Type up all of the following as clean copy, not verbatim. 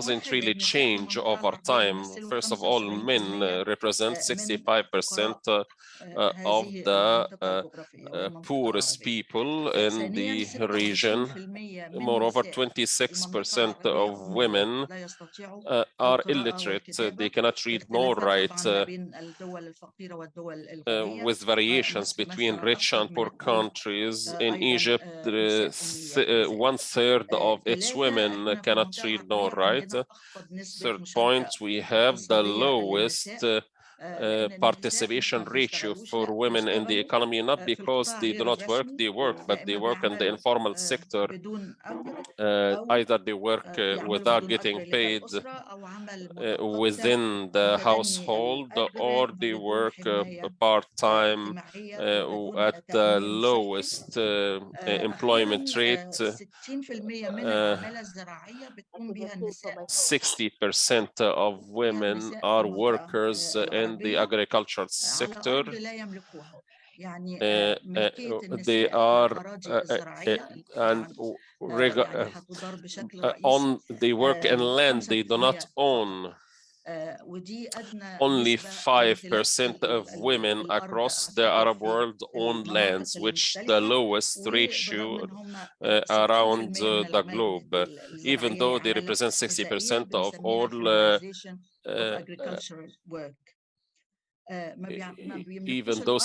doesn't really change over time. First of all, men represent 65% of the poorest people in the region. Moreover, 26% of women are illiterate. They cannot read nor write, with variations between rich and poor countries. In Egypt, 1/3 of its women cannot read nor write. Third point, we have the lowest participation ratio for women in the economy, not because they do not work, they work, but they work in the informal sector. Either they work without getting paid within the household, or they work part-time at the lowest employment rate. 60% of women are workers in the agricultural sector. They are they work in land they do not own. Only 5% of women across the Arab world own lands, which the lowest ratio around the globe, even though they represent 60% of all even though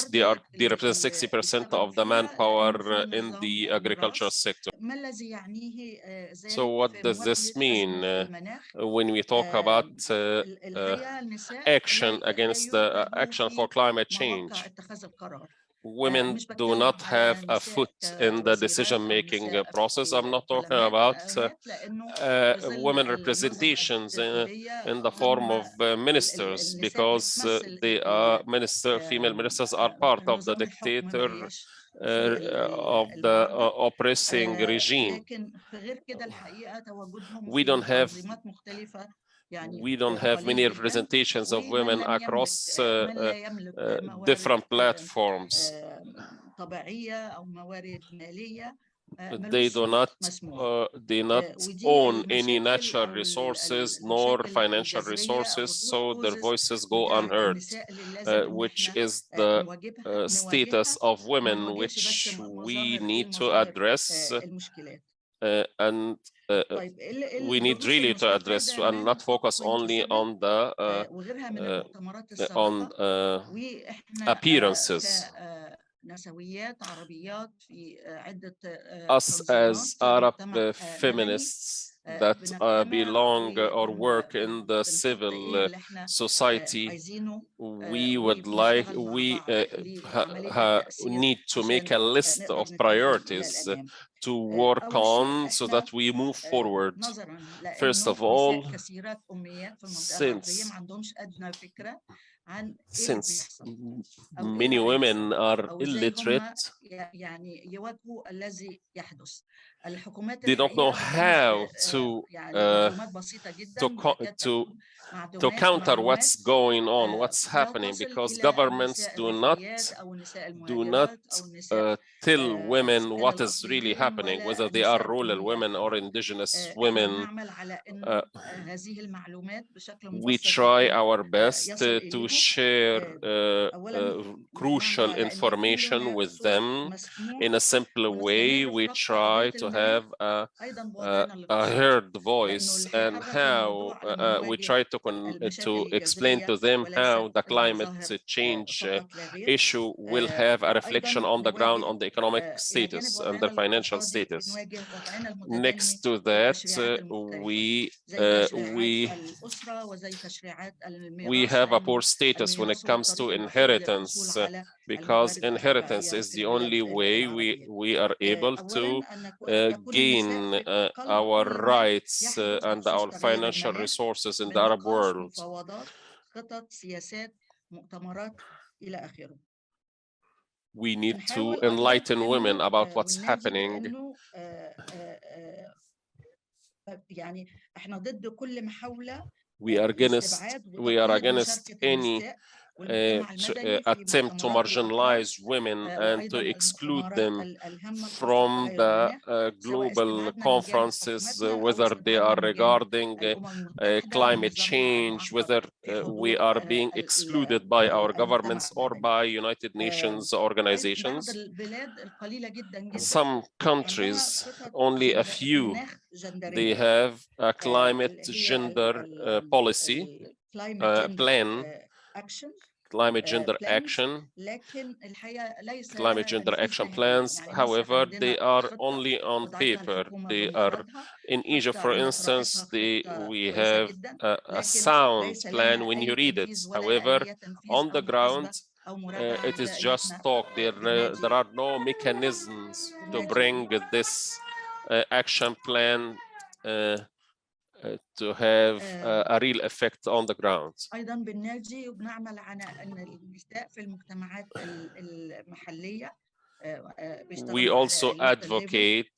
they represent 60% of the manpower in the agricultural sector. So what does this mean when we talk about action for climate change? Women do not have a foot in the decision-making process. I'm not talking about women representations in the form of ministers, because female ministers are part of the dictator of the oppressing regime. We don't have many representations of women across different platforms. They do not own any natural resources nor financial resources, so their voices go unheard, which is the status of women which we need to address, and we need really to address and not focus only on the appearances. Us as Arab feminists that belong or work in the civil society, we need to make a list of priorities to work on so that we move forward. First of all, since many women are illiterate, they don't know how to counter what's going on, what's happening, because governments do not tell women what is really happening, whether they are rural women or indigenous women. We try our best to share crucial information with them in a simple way. We try to have a heard voice, and how we try to explain to them how the climate change issue will have a reflection on the ground on the economic status and the financial status. Next to that, we have a poor status when it comes to inheritance, because inheritance is the only way we are able to gain our rights and our financial resources in the Arab world. We need to enlighten women about what's happening. We are against any attempt to marginalize women and to exclude them from the global conferences, whether they are regarding climate change, whether we are being excluded by our governments or by United Nations organizations. Some countries, only a few, they have a climate gender policy plan, climate gender action plans. However, they are only on paper. They are in Egypt, for instance, we have a sound plan when you read it. However, on the ground, it is just talk. There are no mechanisms to bring this action plan to have a real effect on the ground. أيضاً بالنادي وبنعمل على أن النساء في المجتمعات المحلية. We also advocate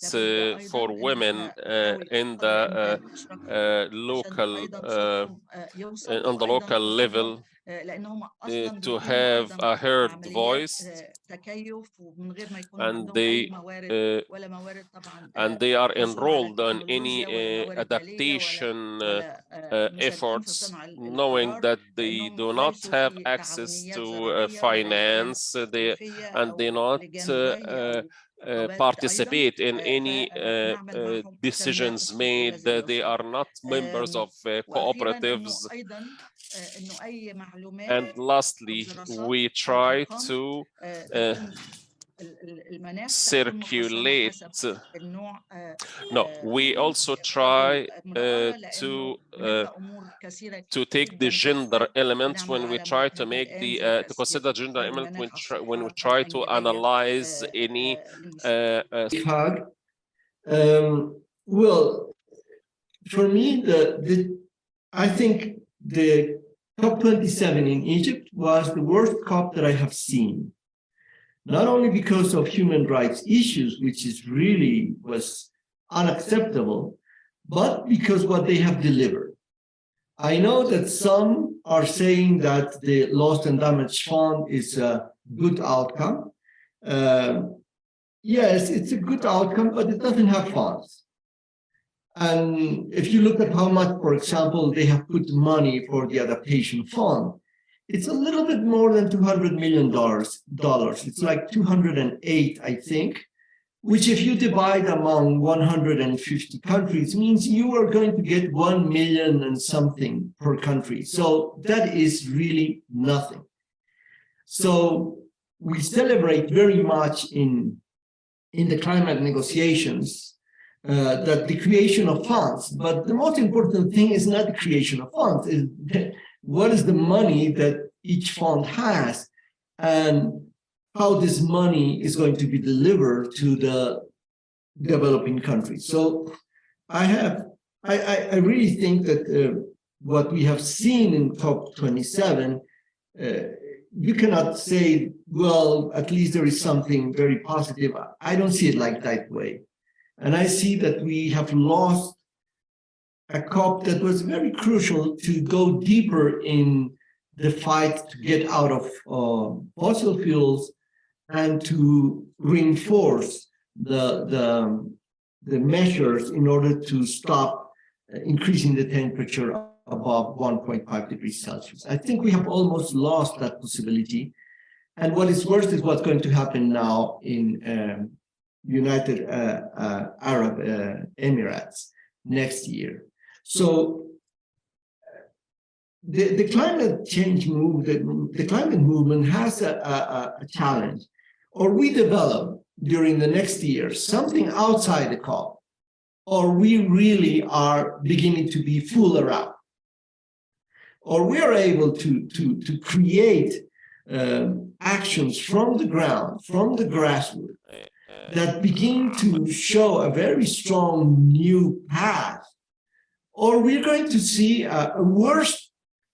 for women in the local level to have a heard voice, and they are enrolled in any adaptation efforts, knowing that they do not have access to finance, and they not participate in any decisions made. They are not members of cooperatives. And lastly, we try to circulate. No, we also try to take the gender element when we try to make to consider gender element when we try to analyze any. Well, for me, I think the COP27 in Egypt was the worst COP that I have seen. Not only because of human rights issues, which was unacceptable, but because what they have delivered. I know that some are saying that the Lost and Damaged Fund is a good outcome. Yes, it's a good outcome, but it doesn't have funds. And if you look at how much, for example, they have put money for the adaptation fund, it's a little bit more than $200 million. It's like 208, I think, which if you divide among 150 countries means you are going to get 1 million and something per country. So that is really nothing. So we celebrate very much in the climate negotiations that the creation of funds, but the most important thing is not the creation of funds, is what is the money that each fund has and how this money is going to be delivered to the developing countries. So I really think that what we have seen in COP27, you cannot say, well, at least there is something very positive. I don't see it like that way. And I see that we have lost a COP that was very crucial to go deeper in the fight to get out of fossil fuels and to reinforce the measures in order to stop increasing the temperature above 1.5 degrees Celsius. I think we have almost lost that possibility. And what is worse is what's going to happen now in United Arab Emirates next year. So the climate change movement, the climate movement has a challenge, or we develop during the next year something outside the COP, or we really are beginning to be fooled around, or we are able to create actions from the ground, from the grassroots, that begin to show a very strong new path, or we're going to see a worse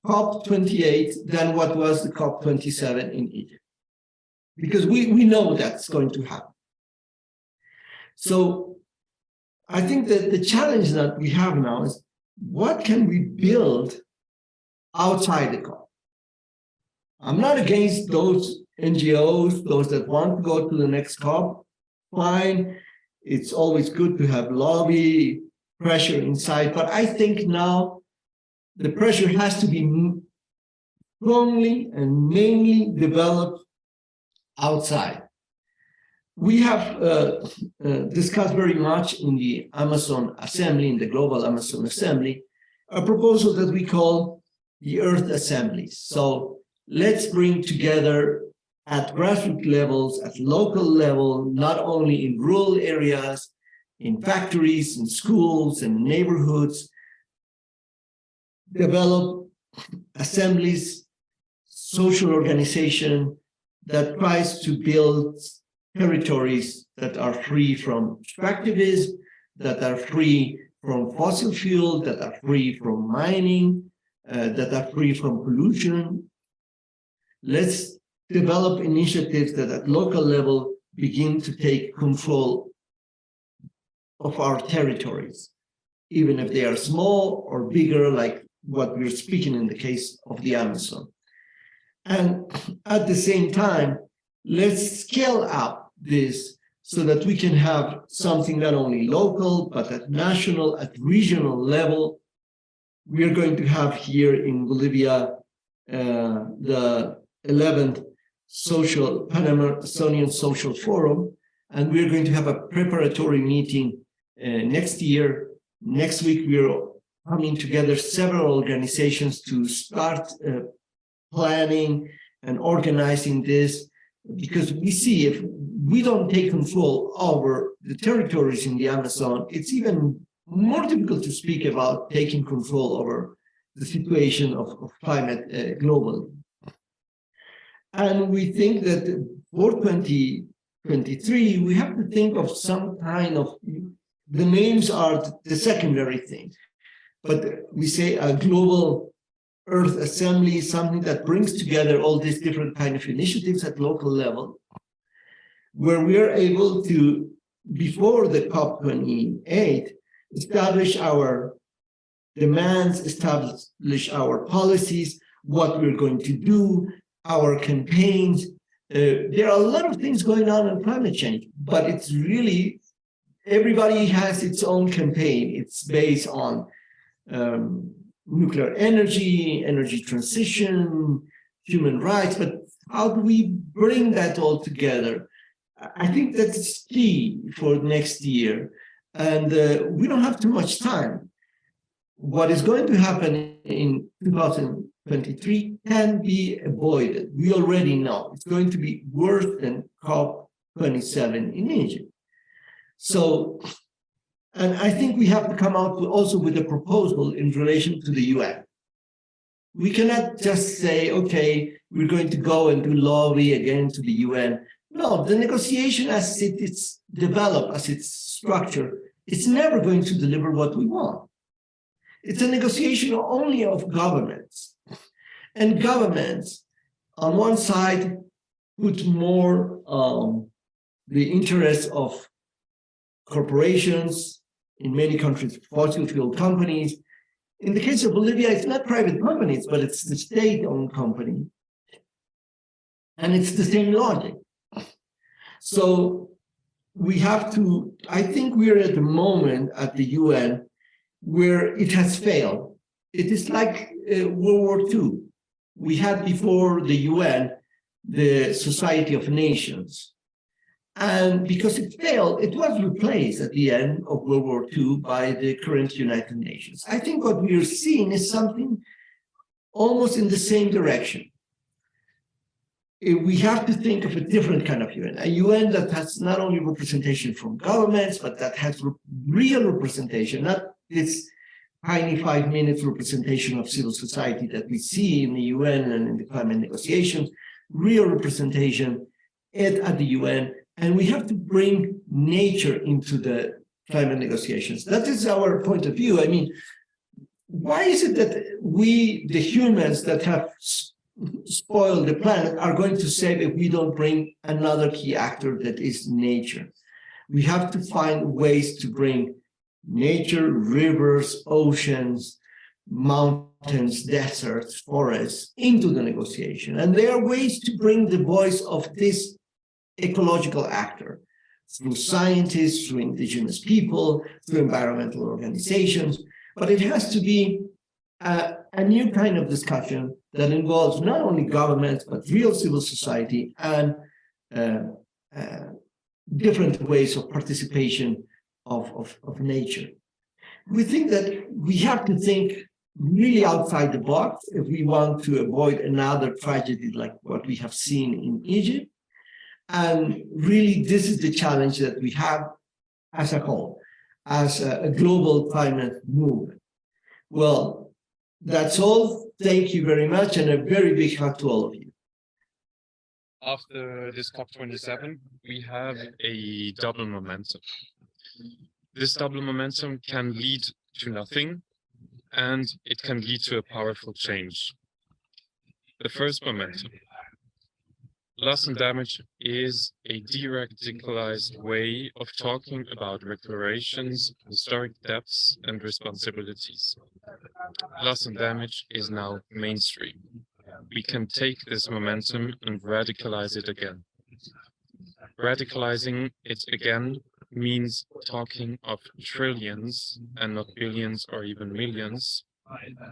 COP28 than what was the COP27 in Egypt, because we know that's going to happen. So I think that the challenge that we have now is, what can we build outside the COP? I'm not against those NGOs, those that want to go to the next COP. Fine. It's always good to have lobby pressure inside, but I think now the pressure has to be strongly and mainly developed outside. We have discussed very much in the Amazon Assembly, in the Global Amazon Assembly, a proposal that we call the Earth Assemblies. So let's bring together at grassroots levels, at local level, not only in rural areas, in factories, in schools, and neighborhoods, develop assemblies, social organization that tries to build territories that are free from extractivism, that are free from fossil fuel, that are free from mining, that are free from pollution. Let's develop initiatives that at local level begin to take control of our territories, even if they are small or bigger, like what we're speaking in the case of the Amazon. And at the same time, let's scale up this so that we can have something not only local, but at national, at regional level. We are going to have here in Bolivia the 11th Pan-Amazonian Social Forum, and we're going to have a preparatory meeting next year. Next week, we're coming together several organizations to start planning and organizing this, because we see if we don't take control over the territories in the Amazon, it's even more difficult to speak about taking control over the situation of climate globally. And we think that for 2023, we have to think of some kind of, the names are the secondary thing, but we say a global Earth Assembly, something that brings together all these different kind of initiatives at local level, where we are able to, before the COP28, establish our demands, establish our policies, what we're going to do, our campaigns. There are a lot of things going on in climate change, but it's really, everybody has its own campaign. It's based on nuclear energy, energy transition, human rights, but how do we bring that all together? I think that's key for next year. And we don't have too much time. What is going to happen in 2023 can be avoided. We already know it's going to be worse than COP27 in Egypt. So, and I think we have to come out also with a proposal in relation to the UN. We cannot just say, okay, we're going to go and do lobby again to the UN. No, the negotiation as it's developed, as it's structured, it's never going to deliver what we want. It's a negotiation only of governments. And governments, on one side, put more the interests of corporations, in many countries, fossil fuel companies. In the case of Bolivia, it's not private companies, but it's the state-owned company. And it's the same logic. So we have to, I think we're at the moment at the UN where it has failed. It is like World War II. We had before the UN, the Society of Nations. And because it failed, it was replaced at the end of World War II by the current United Nations. I think what we are seeing is something almost in the same direction. We have to think of a different kind of UN, a UN that has not only representation from governments, but that has real representation, not this tiny 5 minutes representation of civil society that we see in the UN and in the climate negotiations, real representation at the UN. And we have to bring nature into the climate negotiations. That is our point of view. I mean, why is it that we, the humans that have spoiled the planet, are going to save if we don't bring another key actor that is nature? We have to find ways to bring nature, rivers, oceans, mountains, deserts, forests into the negotiation. And there are ways to bring the voice of this ecological actor through scientists, through indigenous people, through environmental organizations. But it has to be a new kind of discussion that involves not only governments, but real civil society and different ways of participation of nature. We think that we have to think really outside the box if we want to avoid another tragedy like what we have seen in Egypt. And really, this is the challenge that we have as a whole, as a global climate movement. Well, that's all. Thank you very much, and a very big hug to all of you. After this COP27, we have a double momentum. This double momentum can lead to nothing, and it can lead to a powerful change. The first momentum. Loss and damage is a de-radicalized way of talking about reparations, historic debts, and responsibilities. Loss and damage is now mainstream. We can take this momentum and radicalize it again. Radicalizing it again means talking of trillions and not billions or even millions.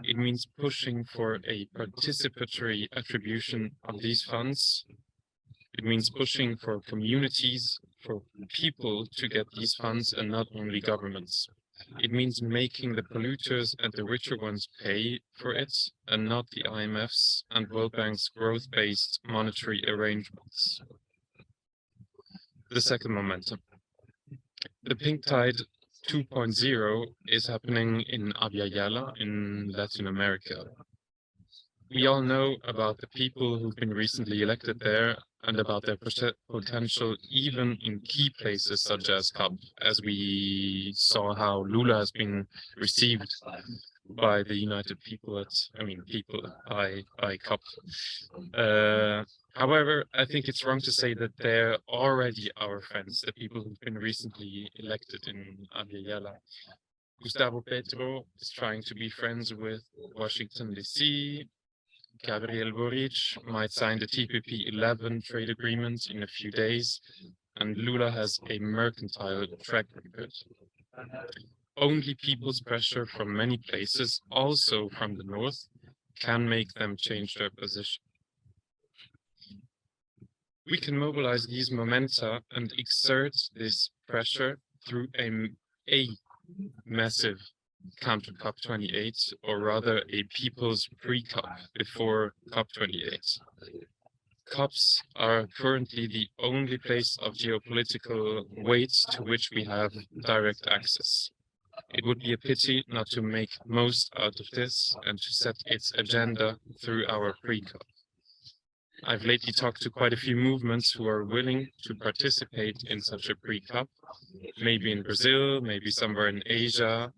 It means pushing for a participatory attribution of these funds. It means pushing for communities, for people to get these funds and not only governments. It means making the polluters and the richer ones pay for it and not the IMF's and World Bank's growth-based monetary arrangements. The second momentum. The Pink Tide 2.0 is happening in Abya Yala in Latin America. We all know about the people who've been recently elected there and about their potential even in key places such as COP, as we saw how Lula has been received by the United People by COP. However, I think it's wrong to say that they're already our friends, the people who've been recently elected in Abya Yala. Gustavo Petro is trying to be friends with Washington, D.C., Gabriel Boric might sign the TPP 11 trade agreement in a few days, and Lula has a mercantile track record. Only people's pressure from many places, also from the north, can make them change their position. We can mobilize these momenta and exert this pressure through a massive counter COP28, or rather a people's pre-COP before COP28. COPs are currently the only place of geopolitical weight to which we have direct access. It would be a pity not to make most out of this and to set its agenda through our pre-COP. I've lately talked to quite a few movements who are willing to participate in such a pre-COP, maybe in Brazil, maybe somewhere in Asia.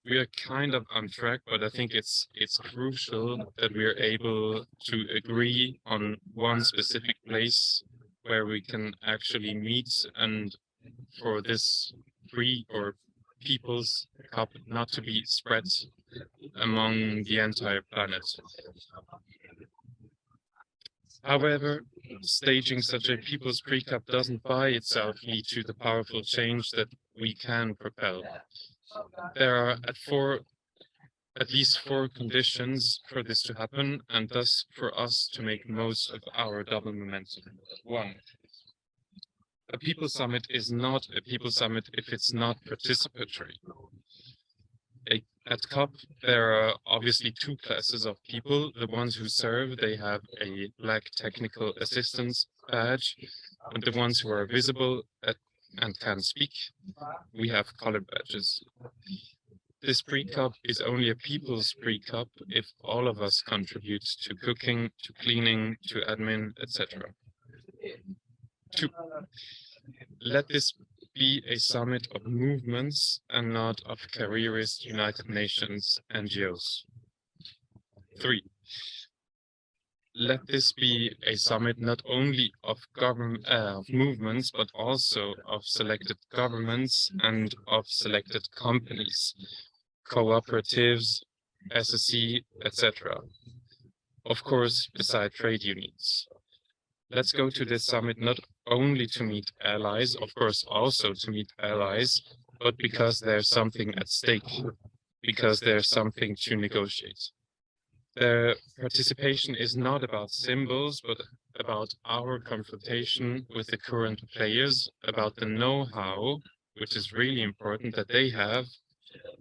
We are kind of on track, but I think it's crucial that we are able to agree on one specific place where we can actually meet, and for this free or people's COP not to be spread among the entire planet. However, staging such a people's pre-COP doesn't by itself lead to the powerful change that we can propel. There are at least four conditions for this to happen, and thus for us to make most of our double momentum. 1. A people summit is not a people summit if it's not participatory. At COP, there are obviously two classes of people. The ones who serve, they have a Black Technical Assistance badge, and the ones who are visible and can speak, we have colored badges. This pre-COP is only a people's pre-COP if all of us contribute to cooking, to cleaning, to admin, etc. 2. Let this be a summit of movements and not of careerist United Nations NGOs. 3. Let this be a summit not only of movements, but also of selected governments and of selected companies, cooperatives, SSE, etc. Of course, beside trade unions. Let's go to this summit not only to meet allies, of course also to meet allies, but because there's something at stake, because there's something to negotiate. The participation is not about symbols, but about our confrontation with the current players, about the know-how, which is really important, that they have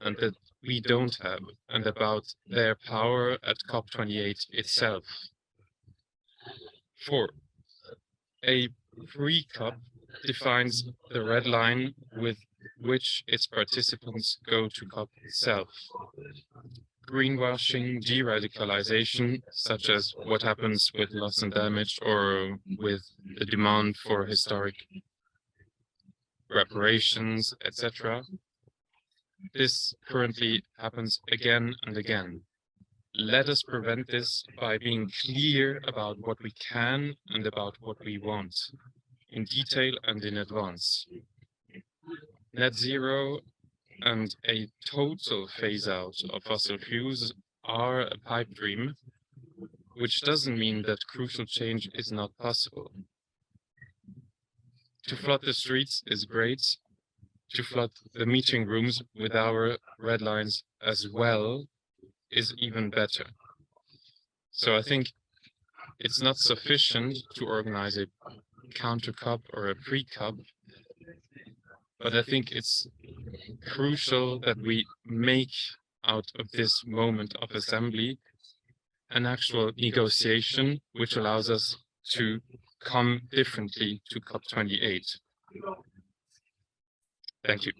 and that we don't have, and about their power at COP28 itself. 4. A pre-COP defines the red line with which its participants go to COP itself. Greenwashing, de-radicalization, such as what happens with loss and damage or with the demand for historic reparations, etc. This currently happens again and again. Let us prevent this by being clear about what we can and about what we want, in detail and in advance. Net zero and a total phase out of fossil fuels are a pipe dream, which doesn't mean that crucial change is not possible. To flood the streets is great. To flood the meeting rooms with our red lines as well is even better. So I think it's not sufficient to organize a counter-COP or a pre-COP, but I think it's crucial that we make out of this moment of assembly an actual negotiation which allows us to come differently to COP28. Thank you.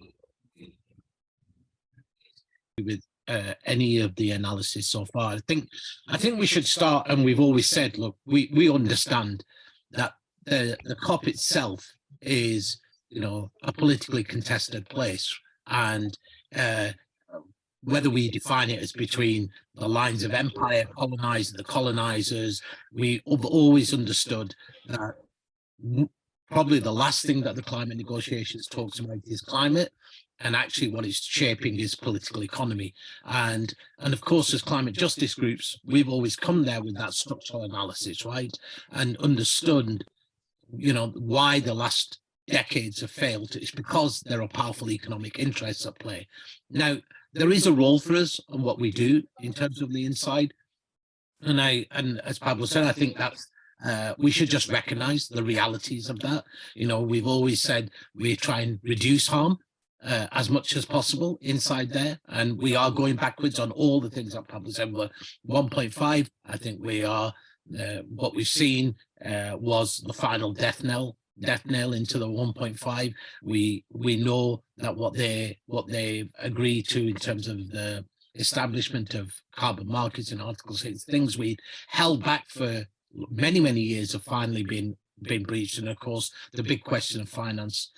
With any of the analysis so far, I think we should start, and we've always said, look, we understand that the COP itself is, you know, a politically contested place, and whether we define it as between the lines of empire, the colonizers, we have always understood that probably the last thing that the climate negotiations talks about is climate, and actually what is shaping is political economy. And of course, as climate justice groups, we've always come there with that structural analysis, right? And understood, you know, why the last decades have failed. It's because there are powerful economic interests at play. Now, there is a role for us on what we do in terms of the inside. And as Pablo said, I think that's we should just recognize the realities of that. You know, we've always said we try and reduce harm as much as possible inside there, and we are going backwards on all the things that Pablo said. We're 1.5. I think we are. What we've seen was the final death knell into the 1.5. We know that what they agreed to in terms of the establishment of carbon markets and Article 6, things we held back for many years have finally been breached. And of course, the big question of finance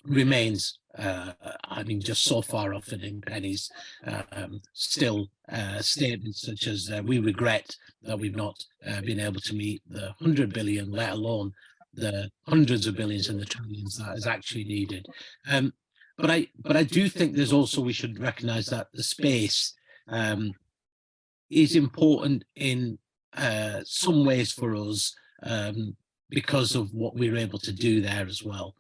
remains, I mean, just so far off in pennies. Still statements such as we regret that we've not been able to meet the 100 billion, let alone the hundreds of billions and the trillions that is actually needed. But I do think there's also, we should recognize that the space is important in some ways for us because of what we're able to do there as well.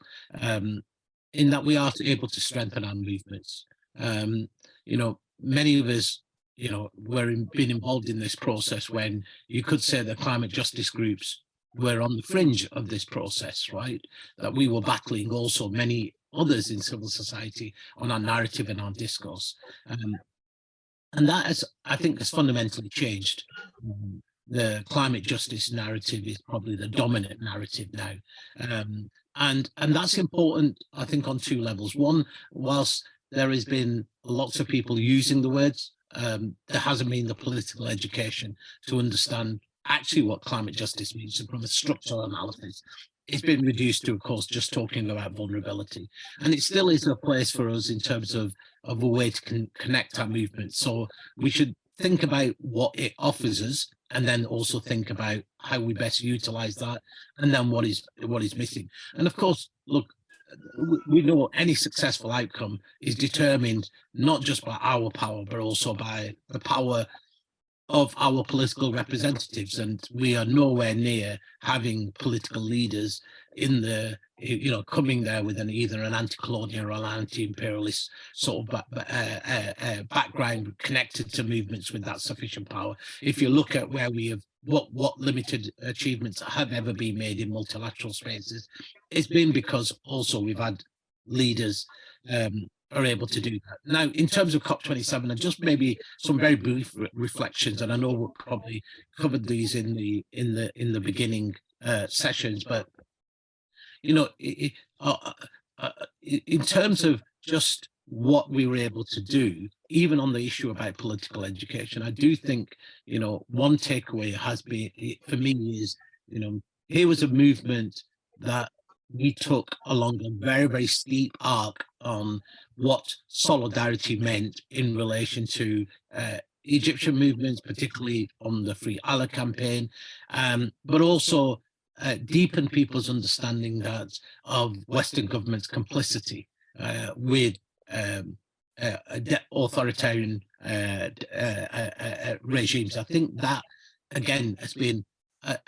In that we are able to strengthen our movements. You know, many of us, you know, been involved in this process when you could say the climate justice groups were on the fringe of this process, right? That we were battling also many others in civil society on our narrative and our discourse. And that has, I think, has fundamentally changed. The climate justice narrative is probably the dominant narrative now. And that's important, I think, on two levels. One, whilst there has been lots of people using the words, there hasn't been the political education to understand actually what climate justice means. And from a structural analysis, it's been reduced to, of course, just talking about vulnerability. And it still is a place for us in terms of a way to connect our movement. So we should think about what it offers us, and then also think about how we best utilize that, and then what is missing. And of course, look, we know any successful outcome is determined not just by our power, but also by the power of our political representatives, and we are nowhere near having political leaders in the, you know, coming there with either an anti-colonial or an anti-imperialist sort of background connected to movements with that sufficient power. If you look at where we have what limited achievements have ever been made in multilateral spaces, it's been because also we've had leaders are able to do that. Now, in terms of COP27, and just maybe some very brief reflections, and I know we've probably covered these in the beginning sessions, but you know, in terms of just what we were able to do, even on the issue about political education, I do think, you know, one takeaway has been for me is, you know, here was a movement that we took along a very, very steep arc on what solidarity meant in relation to Egyptian movements, particularly on the Free Allah campaign, but also deepen people's understanding that of Western governments' complicity with authoritarian regimes. I think that, again, has been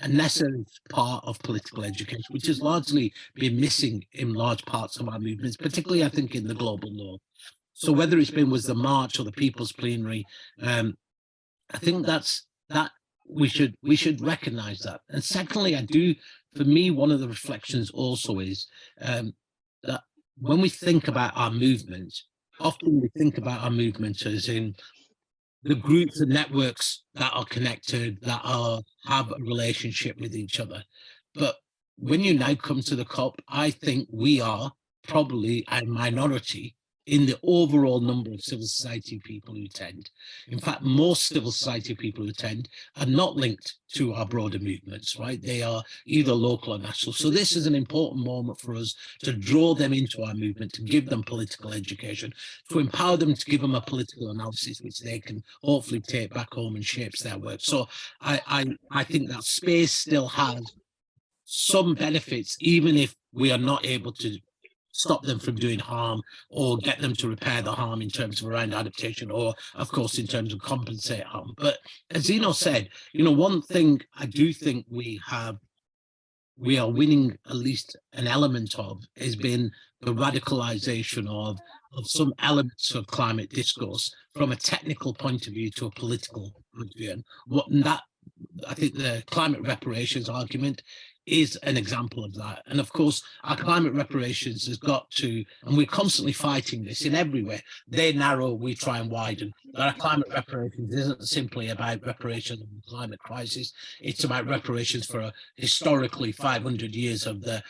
a necessary part of political education, which has largely been missing in large parts of our movements, particularly, I think, in the global north. So whether it's been with the march or the People's Plenary, I think that we should recognize that. And secondly, for me, one of the reflections also is that when we think about our movement, often we think about our movement as in the groups and networks that are connected, that have a relationship with each other. But when you now come to the COP, I think we are probably a minority in the overall number of civil society people who attend. In fact, most civil society people who attend are not linked to our broader movements, right? They are either local or national. So this is an important moment for us to draw them into our movement, to give them political education, to empower them, to give them a political analysis, which they can hopefully take back home and shapes their work. So I think that space still has some benefits, even if we are not able to stop them from doing harm or get them to repair the harm in terms of around adaptation, or of course in terms of compensate harm. But as Zeno said, you know, one thing I do think we are winning at least an element of has been the radicalization of some elements of climate discourse from a technical point of view to a political point of view. And that, I think the climate reparations argument is an example of that. And of course, our climate reparations has got to, and we're constantly fighting this in everywhere. They narrow, we try and widen. But our climate reparations isn't simply about reparations of the climate crisis. It's about reparations for historically 500 years of the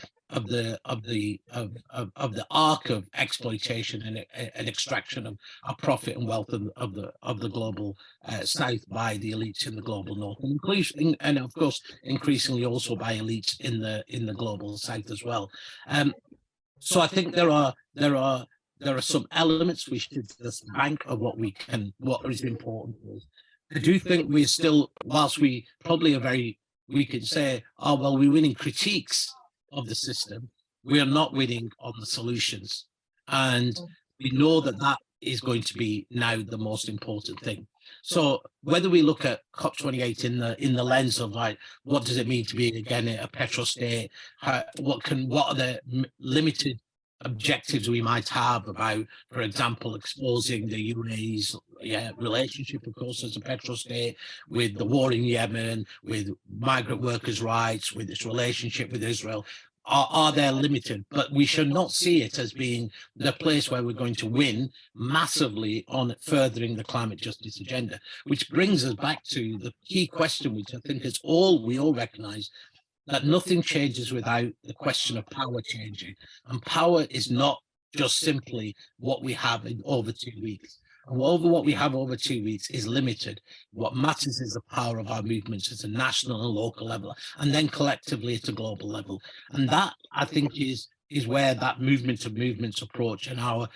arc of exploitation and extraction of profit and wealth of the global south by the elites in the global north, and of course increasingly also by elites in the global south as well. So I think there are some elements we should just bank of what is important for us. I do think we're still, whilst we probably we could say, oh well, we're winning critiques of the system, we are not winning on the solutions, and we know that is going to be now the most important thing. So whether we look at COP28 in the lens of like, what does it mean to be again a petrostate, what are the limited objectives we might have about, for example, exposing the UAE's relationship, of course, as a petrostate, with the war in Yemen, with migrant workers' rights, with its relationship with Israel, are they limited? But we should not see it as being the place where we're going to win massively on furthering the climate justice agenda, which brings us back to the key question, which I think is we all recognize, that nothing changes without the question of power changing. And power is not just simply what we have in over 2 weeks. And what we have over 2 weeks is limited. What matters is the power of our movements at a national and local level, and then collectively at a global level. And that, I think, is where that movement of movements approach and our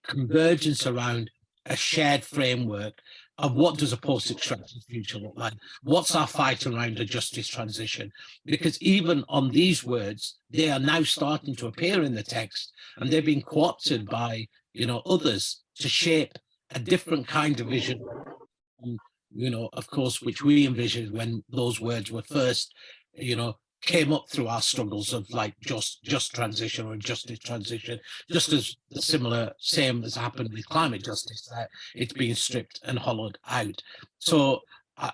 convergence around a shared framework of what does a post-extractive future look like? What's our fight around a justice transition? Because even on these words, they are now starting to appear in the text, and they've been co-opted by, you know, others to shape a different kind of vision, you know, of course, which we envisioned when those words were first, you know, came up through our struggles of like just transition or justice transition, just as the same as happened with climate justice, that it's being stripped and hollowed out. So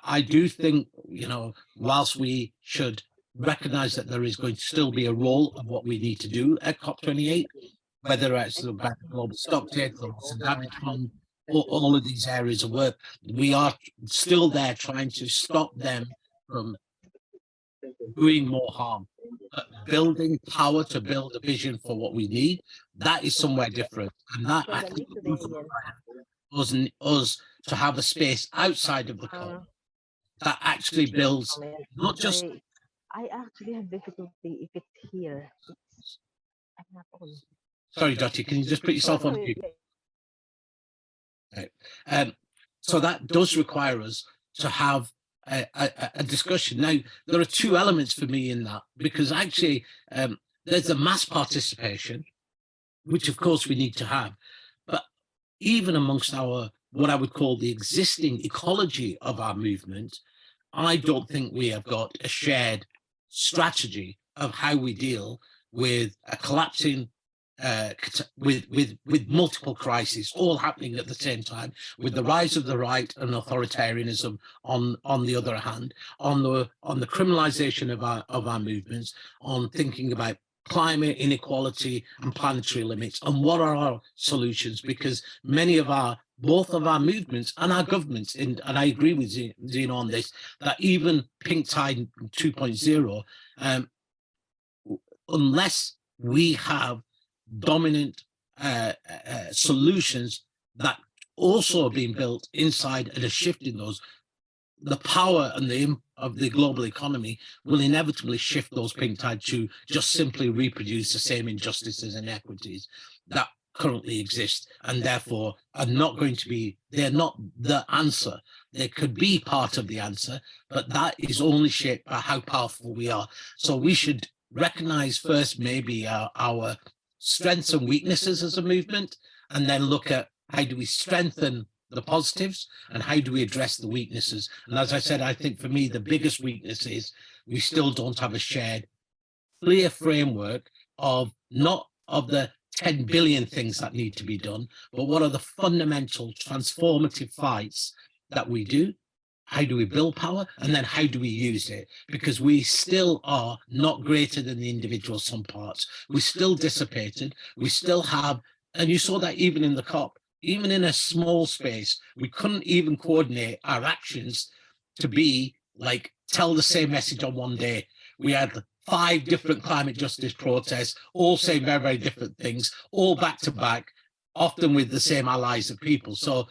I do think, you know, whilst we should recognize that there is going to still be a role of what we need to do at COP28, whether it's the global stocktake, the loss and damage fund, all of these areas of work, we are still there trying to stop them from doing more harm. Building power to build a vision for what we need, that is somewhere different. And that I think us to have a space outside of the COP that actually builds not just. I actually have difficulty if it's here. I'm not on. Sorry, Dottie, can you just put yourself on mute? Right. So that does require us to have a discussion. Now, there are two elements for me in that, because actually there's a mass participation, which of course we need to have, but even amongst our, what I would call the existing ecology of our movement, I don't think we have got a shared strategy of how we deal with a collapsing with multiple crises all happening at the same time, with the rise of the right and authoritarianism on the other hand, on the criminalization of our movements, on thinking about climate inequality and planetary limits, and what are our solutions, because both of our movements and our governments, and I agree with Zena on this, that even Pink Tide 2.0, unless we have dominant solutions that also are being built inside and are shifting those, the power and of the global economy will inevitably shift those Pink Tide to just simply reproduce the same injustices and inequities that currently exist, and therefore are not going to be, they're not the answer. They could be part of the answer, but that is only shaped by how powerful we are. So we should recognize first maybe our strengths and weaknesses as a movement, and then look at how do we strengthen the positives and how do we address the weaknesses. And as I said, I think for me the biggest weakness is we still don't have a shared clear framework of not of the 10 billion things that need to be done, but what are the fundamental transformative fights that we do. How do we build power, and then how do we use it? Because we still are not greater than the individual sum parts. We're still dissipated. We still have, and you saw that even in the COP, even in a small space, we couldn't even coordinate our actions to be like, tell the same message on one day. We had 5 different climate justice protests, all saying very, very different things, all back to back, often with the same allies of people. So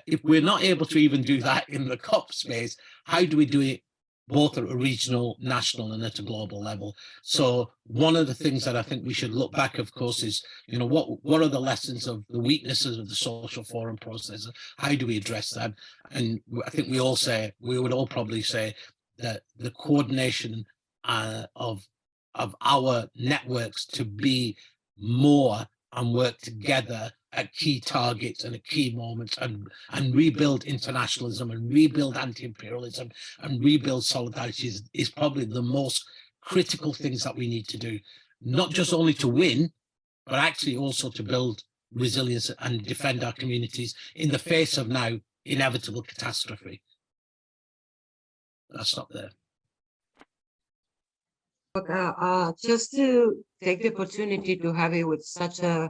if we're not able to even do that in the COP space, how do we do it both at a regional, national, and at a global level? So one of the things that I think we should look back, of course, is, you know, what are the lessons of the weaknesses of the social forum process? How do we address them? And I think we would all probably say that the coordination of our networks to be more and work together at key targets and at key moments, and rebuild internationalism and rebuild anti-imperialism and rebuild solidarity is probably the most critical things that we need to do, not just only to win, but actually also to build resilience and defend our communities in the face of now inevitable catastrophe. I'll stop there. Just to take the opportunity to have it with such an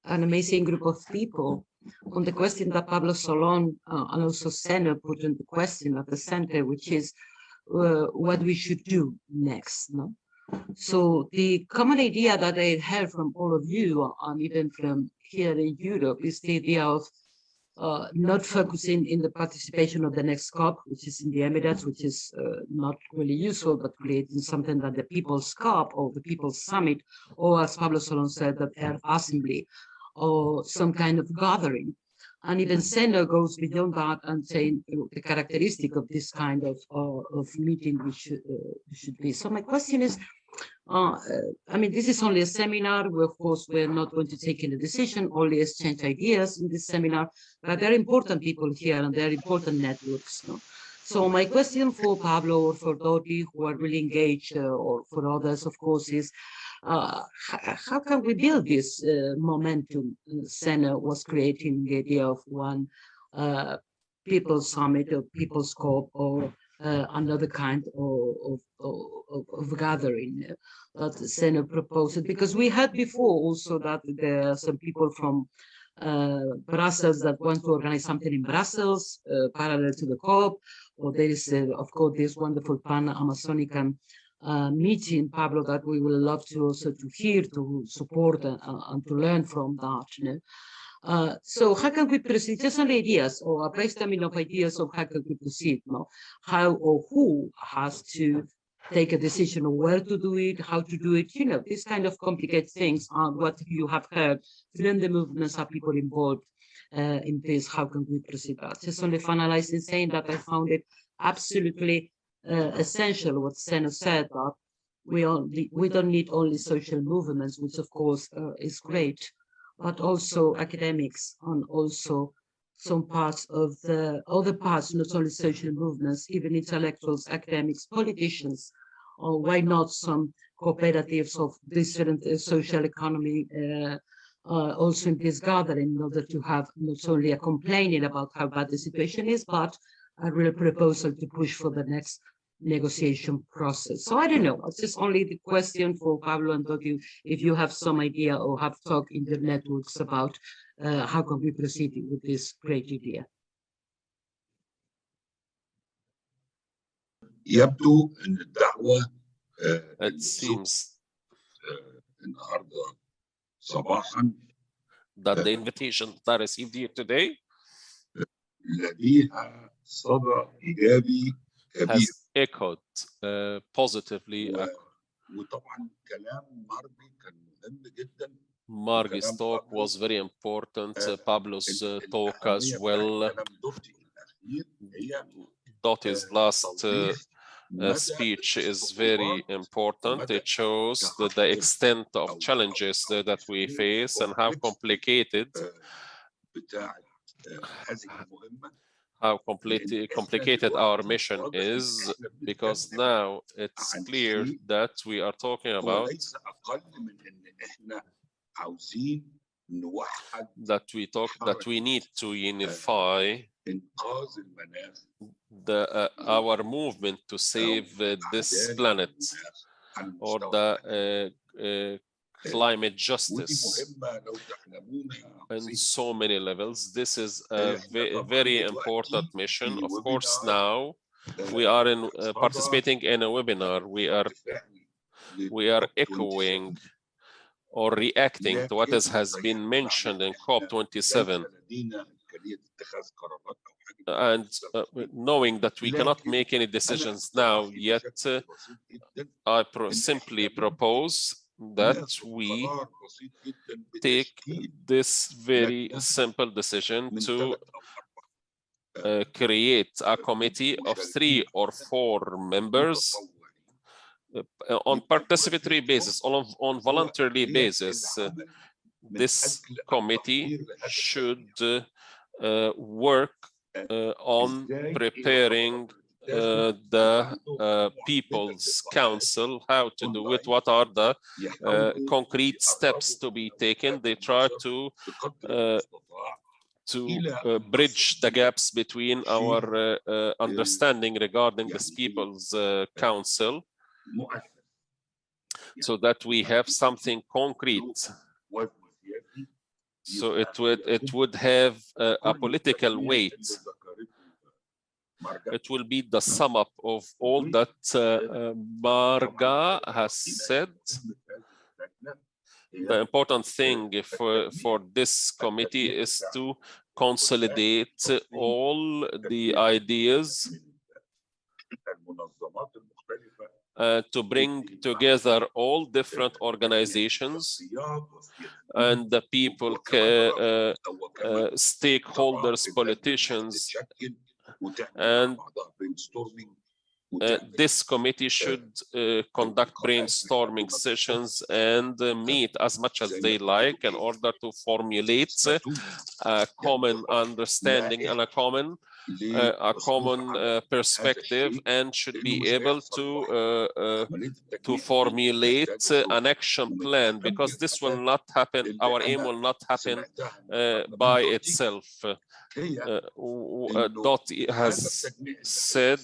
amazing group of people on the question that Pablo Solon and also Senna put in the question at the center, which is what we should do next. No? So the common idea that I heard from all of you, and even from here in Europe, is the idea of not focusing in the participation of the next COP, which is in the Emirates, which is not really useful, but creating something that the People's COP or the People's Summit, or as Pablo Solon said, that Earth Assembly, or some kind of gathering, And even SENA goes beyond that and saying the characteristic of this kind of meeting should be. So my question is, I mean, this is only a seminar. Of course, we're not going to take any decision, only exchange ideas in this seminar, but there are important people here and there are important networks. No? So my question for Pablo or for Dodi, who are really engaged, or for others, of course, is how can we build this momentum? SENA was creating the idea of one People's Summit or People's COP or another kind of gathering that SENA proposed, because we had before also that there are some people from Brussels that want to organize something in Brussels parallel to the COP, or there is of course this wonderful Pan-Amazonican meeting, Pablo, that we will love to also to hear, to support and to learn from that. You know? So how can we proceed? Just some ideas or a brainstorming of ideas of how can we proceed? No? How or who has to take a decision on where to do it, how to do it, you know, these kind of complicated things are what you have heard from the movements are people involved in this, how can we proceed that? Just only finalizing saying that I found it absolutely essential what Sena said, that we don't need only social movements, which of course is great, but also academics and also some parts of the other parts, not only social movements, even intellectuals, academics, politicians, or why not some cooperatives of different social economy also in this gathering, in order to have not only a complaining about how bad the situation is, but a real proposal to push for the next negotiation process. So I don't know, it's just only the question for Pablo and Dodi, if you have some idea or have talked in the networks about how can we proceed with this great idea. يبدو ان الدعوه It seems النهارده صباحا that the invitation that I received here today لديها صدى ايجابي كبير has echoed positively. وطبعا كلام ماربي كان مهم جدا. Margi's talk was very important. Pablo's talk as well. Doti's last speech is very important. It shows the extent of challenges that we face and how complicated our mission is, because now it's clear that we are talking about that we need to unify our movement to save this planet, or the climate justice in so many levels. This is a very important mission. Of course, now we are participating in a webinar. We are echoing or reacting to what has been mentioned in COP27, and knowing that we cannot make any decisions now yet, I simply propose that we take this very simple decision to create a committee of 3 or 4 members on participatory basis, on voluntary basis. This committee should work on preparing the People's Council, how to do it, what are the concrete steps to be taken. They try to bridge the gaps between our understanding regarding this People's Council, so that we have something concrete. So it would have a political weight. It will be the sum up of all that Marga has said. The important thing for this committee is to consolidate all the ideas to bring together all different organizations and the people, stakeholders, politicians, and this committee should conduct brainstorming sessions and meet as much as they like in order to formulate a common understanding and a common perspective, and should be able to formulate an action plan, because this will not happen, our aim will not happen by itself. Dot has said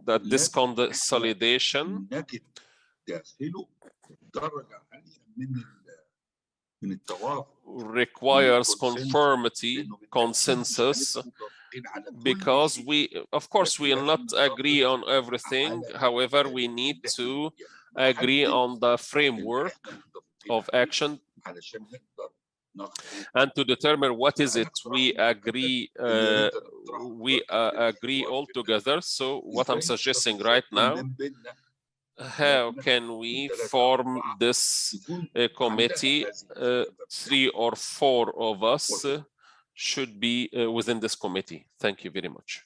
that this consolidation requires conformity, consensus, because of course, we will not agree on everything. However, we need to agree on the framework of action and to determine what is it we agree all together. So what I'm suggesting right now, how can we form this committee? 3 or 4 of us should be within this committee. Thank you very much.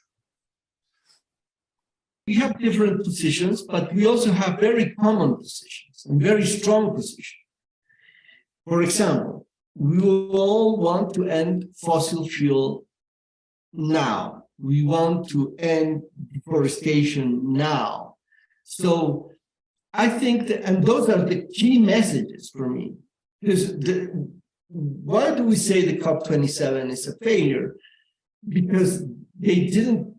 We have different positions, but we also have very common positions and very strong positions. For example, we all want to end fossil fuel now. We want to end deforestation now. So I think that, and those are the key messages for me. Because why do we say the COP27 is a failure? Because they didn't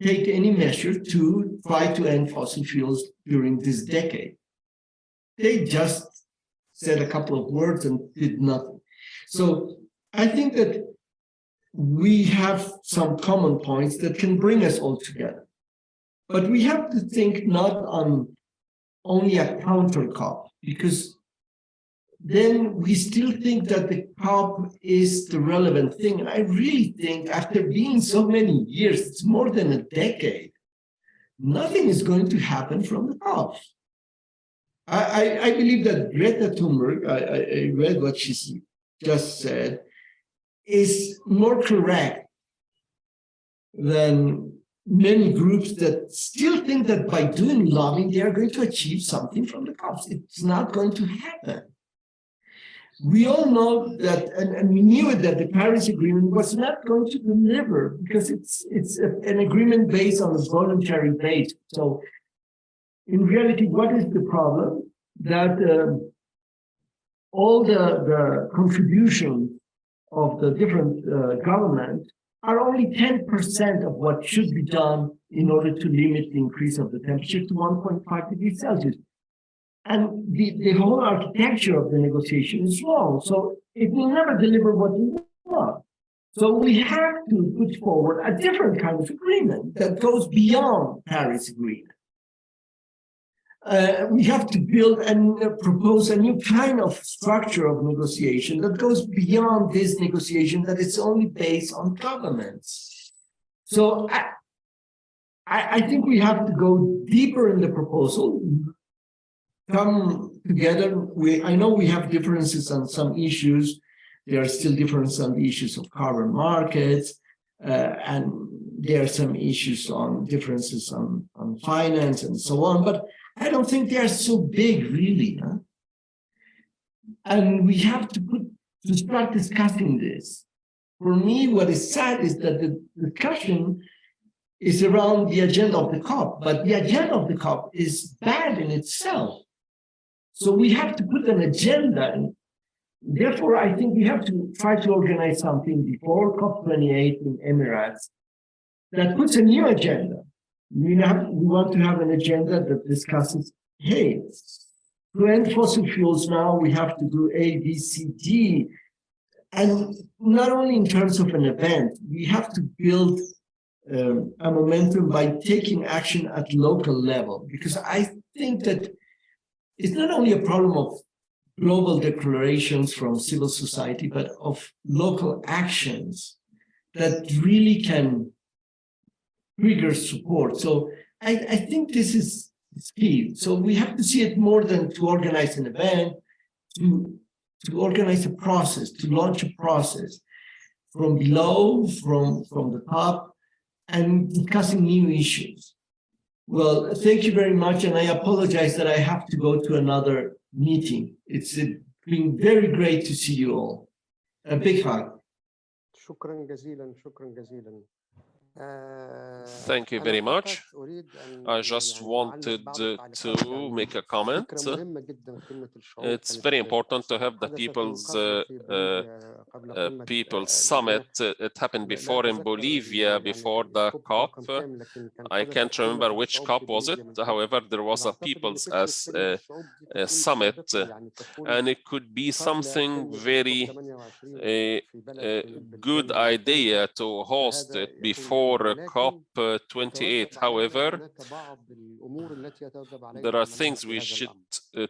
take any measure to try to end fossil fuels during this decade. They just said a couple of words and did nothing. So I think that we have some common points that can bring us all together. But we have to think not on only a counter COP, because then we still think that the COP is the relevant thing. And I really think after being so many years, it's more than a decade, nothing is going to happen from the COP. I believe that Greta Thunberg, I read what she just said, is more correct than many groups that still think that by doing lobbying, they are going to achieve something from the COPs. It's not going to happen. We all know that, and we knew it, that the Paris Agreement was not going to deliver, because it's an agreement based on a voluntary base. So in reality, what is the problem? That all the contributions of the different governments are only 10% of what should be done in order to limit the increase of the temperature to 1.5 degrees Celsius. And the whole architecture of the negotiation is wrong. So it will never deliver what we want. So we have to put forward a different kind of agreement that goes beyond Paris Agreement. We have to build and propose a new kind of structure of negotiation that goes beyond this negotiation that is only based on governments. So I think we have to go deeper in the proposal, come together. I know we have differences on some issues. There are still differences on the issues of carbon markets, and there are some issues on differences on finance and so on. But I don't think they are so big, really. Huh? And we have to start discussing this. For me, what is sad is that the discussion is around the agenda of the COP, but the agenda of the COP is bad in itself. So we have to put an agenda, and therefore I think we have to try to organize something before COP28 in Emirates that puts a new agenda. We want to have an agenda that discusses, hey, to end fossil fuels now, we have to do A, B, C, D. And not only in terms of an event, we have to build a momentum by taking action at local level, because I think that it's not only a problem of global declarations from civil society, but of local actions that really can trigger support. So I think this is It's key. So we have to see it more than to organize an event, to organize a process, to launch a process from below, from the top, and discussing new issues. Well, thank you very much, and I apologize that I have to go to another meeting. It's been very great to see you all. A big hug. شكرا جزيلا شكرا جزيلا. Thank you very much. I just wanted to make a comment. It's very important to have the People's Summit. It happened before in Bolivia, before the COP. I can't remember which COP was it. However, there was a People's Summit, and it could be something very good idea to host it before COP28. However, there are things we should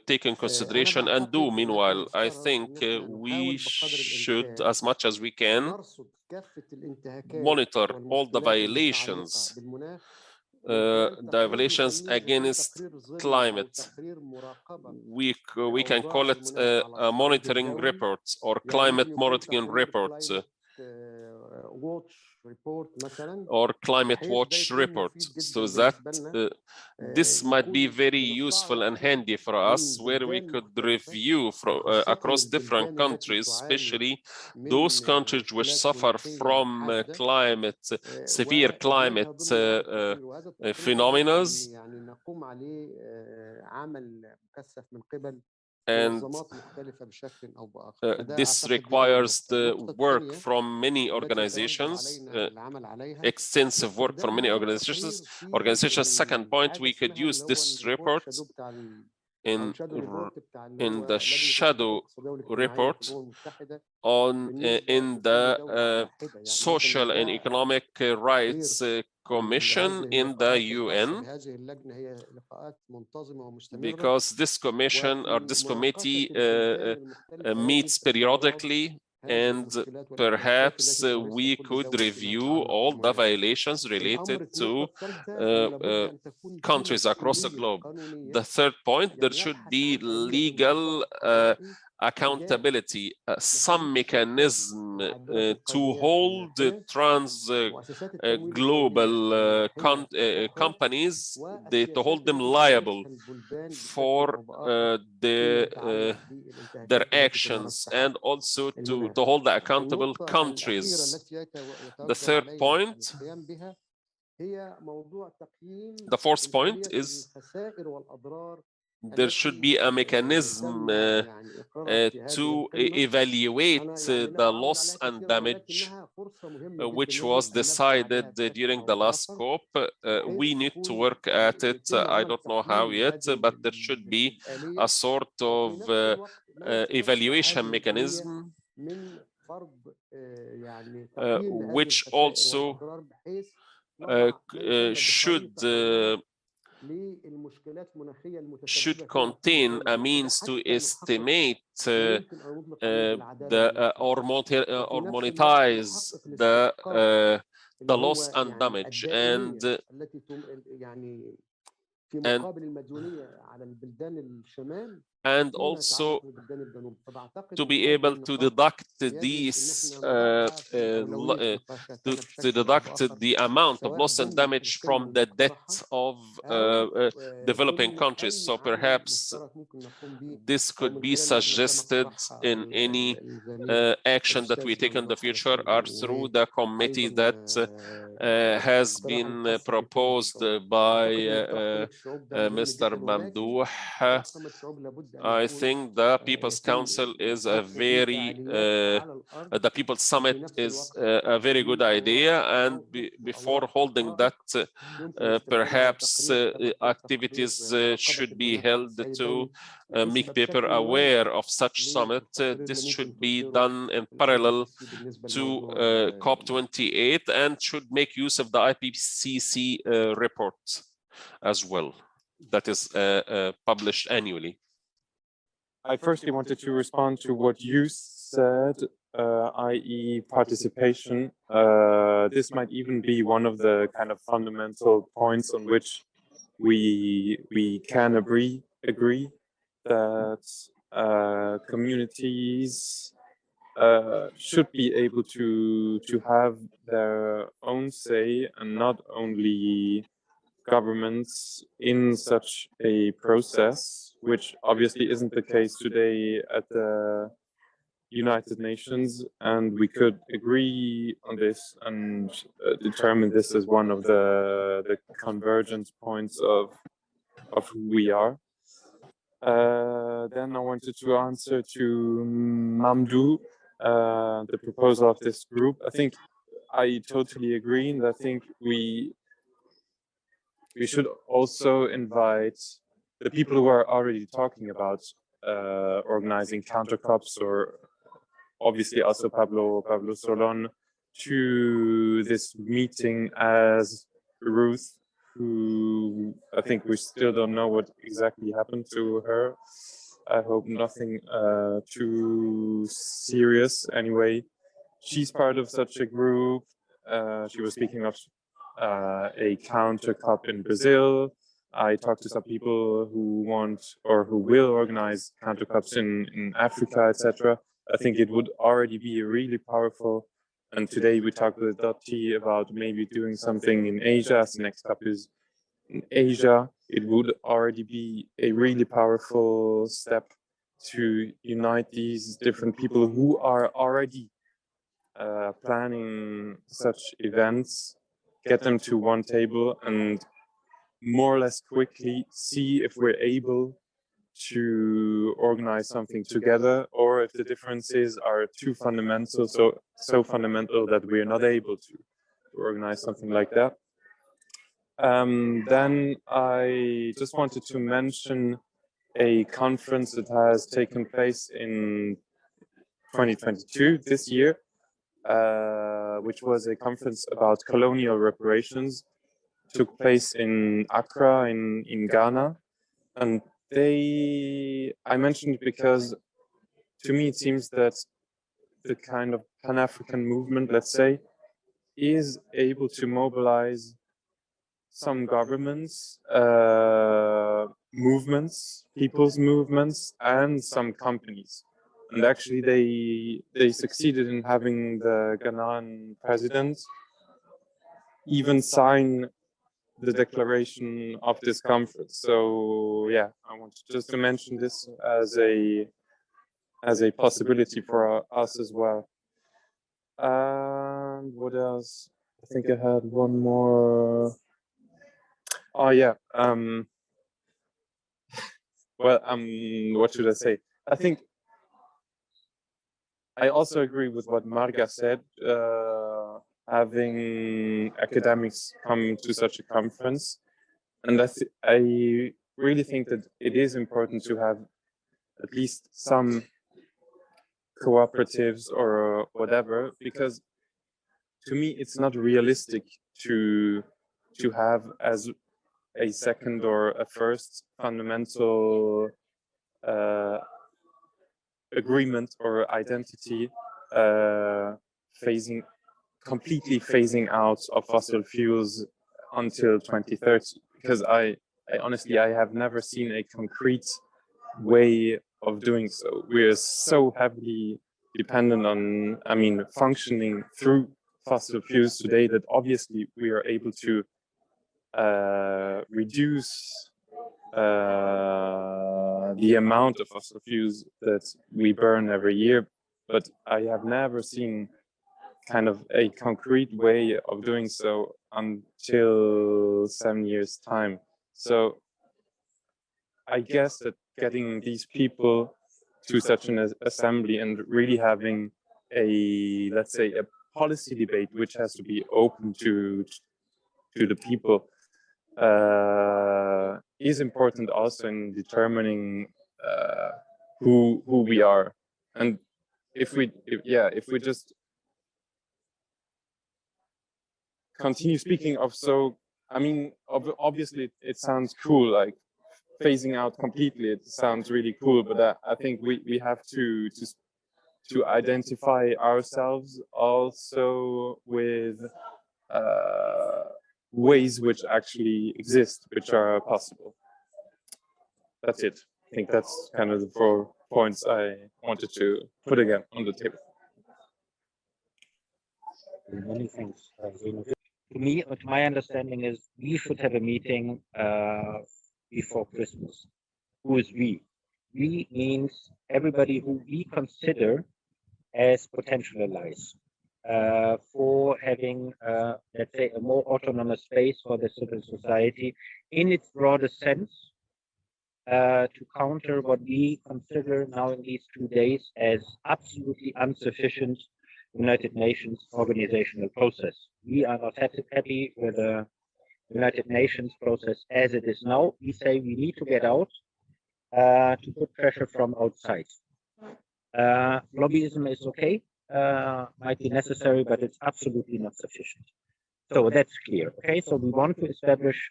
take in consideration and do. Meanwhile, I think we should, as much as we can, monitor all the violations against climate. We can call it a monitoring report or climate monitoring report. Or climate watch report, so that this might be very useful and handy for us, where we could review from across different countries, especially those countries which suffer from severe climate phenomena. And this requires the work from many organizations, extensive work from many organizations. Second point, we could use this report in the shadow report on in the Social and Economic Rights Commission in the UN, because this commission or this committee meets periodically, and perhaps we could review all the violations related to countries across the globe. The third point, there should be legal accountability, some mechanism to hold global companies, to hold them liable for their actions, and also to hold accountable countries. The third point, the fourth point is there should be a mechanism to evaluate the loss and damage, which was decided during the last COP. We need to work at it. I don't know how yet, but there should be a sort of evaluation mechanism which also should contain a means to estimate or monetize the loss and damage, and also to be able to deduct these to deduct the amount of loss and damage from the debt of developing countries. So perhaps this could be suggested in any action that we take in the future, or through the committee that has been proposed by Mr. Mamdouh. I think the People's Council is a very, the People's Summit is a very good idea, and before holding that, perhaps activities should be held to make people aware of such summit. This should be done in parallel to COP28, and should make use of the IPCC report as well, that is published annually. I firstly wanted to respond to what you said, i.e. participation. This might even be one of the kind of fundamental points on which we can agree that communities should be able to have their own say and not only governments in such a process, which obviously isn't the case today at the United Nations, and we could agree on this and determine this as one of the convergence points of who we are. Then I wanted to answer to Mamdou, the proposal of this group. I think I totally agree, and I think we should also invite the people who are already talking about organizing counter-COPs, or obviously also Pablo Solon, to this meeting as Ruth, who I think we still don't know what exactly happened to her. I hope nothing too serious. Anyway, she's part of such a group. She was speaking of a counter-COP in Brazil. I talked to some people who want or who will organize counter-COPs in Africa, etc. I think it would already be really powerful. And today we talked with Dottie about maybe doing something in Asia, as the next COP is in Asia. It would already be a really powerful step to unite these different people who are already planning such events, get them to one table and more or less quickly see if we're able to organize something together, or if the differences are too fundamental, so fundamental that we're not able to organize something like that. Then I just wanted to mention a conference that has taken place in 2022, this year, which was a conference about colonial reparations. Took place in Accra in Ghana, and I mentioned it because to me it seems that the kind of Pan-African movement, let's say, is able to mobilize some governments, movements, people's movements, and some companies. And actually they succeeded in having the Ghanaian president even sign the declaration of this conference. So yeah, I wanted just to mention this as a possibility for us as well. And what else? I think I had one more. Oh yeah. Well, what should I say? I think I also agree with what Marga said. Having academics come to such a conference, and I really think that it is important to have at least some cooperatives or whatever, because to me it's not realistic to have as a second or a first fundamental agreement or identity completely phasing out of fossil fuels until 2030, because I honestly have never seen a concrete way of doing so. We're so heavily dependent on, functioning through fossil fuels today that obviously we are able to reduce the amount of fossil fuels that we burn every year, but I have never seen kind of a concrete way of doing so until 7 years' time. So I guess that getting these people to such an assembly and really having let's say a policy debate which has to be open to the people is important also in determining who we are. And if we just continue speaking of, obviously it sounds cool, like phasing out completely, it sounds really cool, but I think we have to identify ourselves also with ways which actually exist, which are possible. That's it. I think that's kind of the 4 points I wanted to put again on the table. Many thanks. To me, my understanding is we should have a meeting before Christmas. Who is we? We means everybody who we consider as potential allies for having, let's say, a more autonomous space for the civil society in its broadest sense, to counter what we consider now in these 2 days as absolutely insufficient United Nations organizational process. We are not happy with the United Nations process as it is now. We say we need to get out to put pressure from outside. Lobbyism is okay, might be necessary, but it's absolutely not sufficient. So that's clear. Okay, so we want to establish,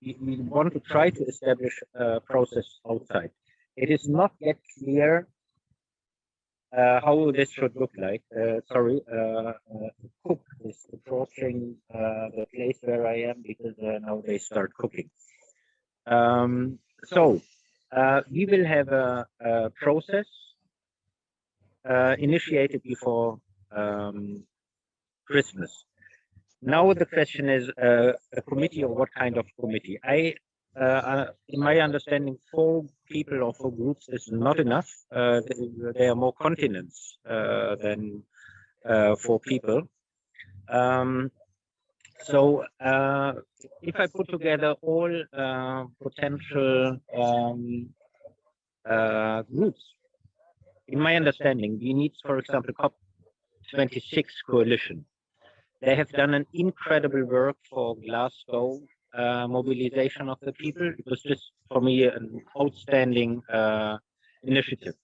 we want to try to establish a process outside. It is not yet clear how this should look like. Cook is approaching the place where I am because now they start cooking. So we will have a process initiated before Christmas. Now the question is a committee, or what kind of committee? In my understanding, 4 people or 4 groups is not enough. There are more continents than 4 people. So if I put together all potential groups, in my understanding, we need, for example, COP26 coalition. They have done an incredible work for Glasgow mobilization of the people. It was just, for me, an outstanding initiative.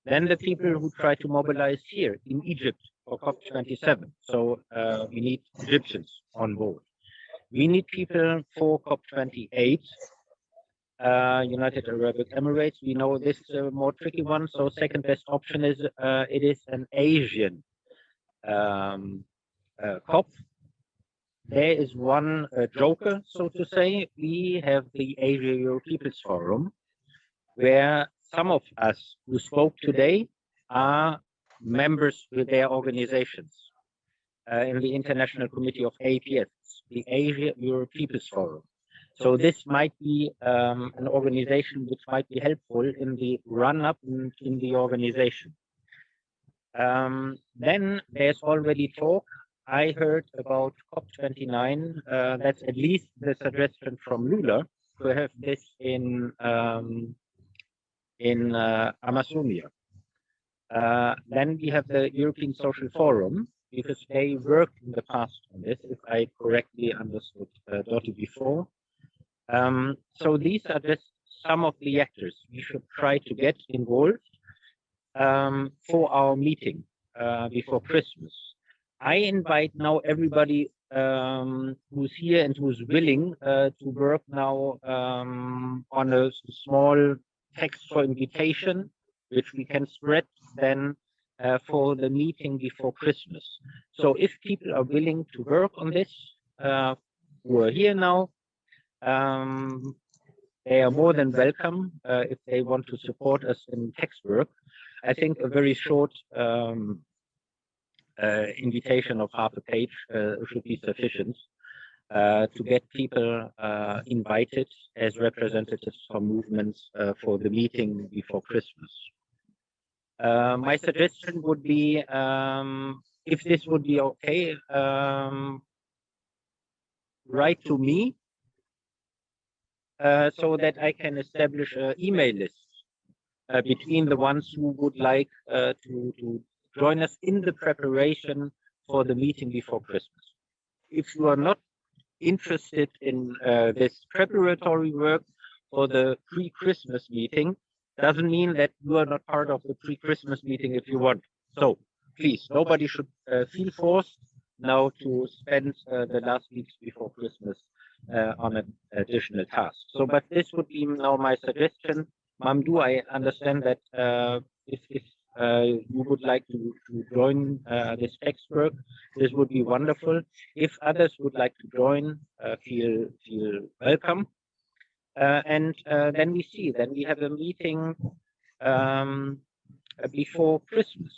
Then the people who try to mobilize here in Egypt for COP27. So we need Egyptians on board. We need people for COP28, United Arab Emirates. We know this is a more tricky one. So second best option is it is an Asian COP. There is one joker, so to say. We have the Asia-Europe People's Forum, where some of us who spoke today are members with their organizations in the International Committee of APS, the Asia-Europe People's Forum. So this might be an organization which might be helpful in the run-up in the organization. Then there's already talk. I heard about COP29. That's at least the suggestion from Lula to have this in Amazonia. Then we have the European Social Forum, because they worked in the past on this, if I correctly understood Dottie before. So these are just some of the actors we should try to get involved for our meeting before Christmas. I invite now everybody who's here and who's willing to work now on a small text for invitation, which we can spread then for the meeting before Christmas. So if people are willing to work on this, who are here now, they are more than welcome if they want to support us in text work. I think a very short invitation of half a page should be sufficient to get people invited as representatives from movements for the meeting before Christmas. My suggestion would be, if this would be okay, write to me so that I can establish an email list between the ones who would like to join us in the preparation for the meeting before Christmas. If you are not interested in this preparatory work for the pre-Christmas meeting, doesn't mean that you are not part of the pre-Christmas meeting if you want. So please, nobody should feel forced now to spend the last weeks before Christmas on an additional task. So, but this would be now my suggestion. Mamdouh, I understand that if you would like to join this text work, this would be wonderful. If others would like to join, feel welcome. And then we have a meeting before Christmas.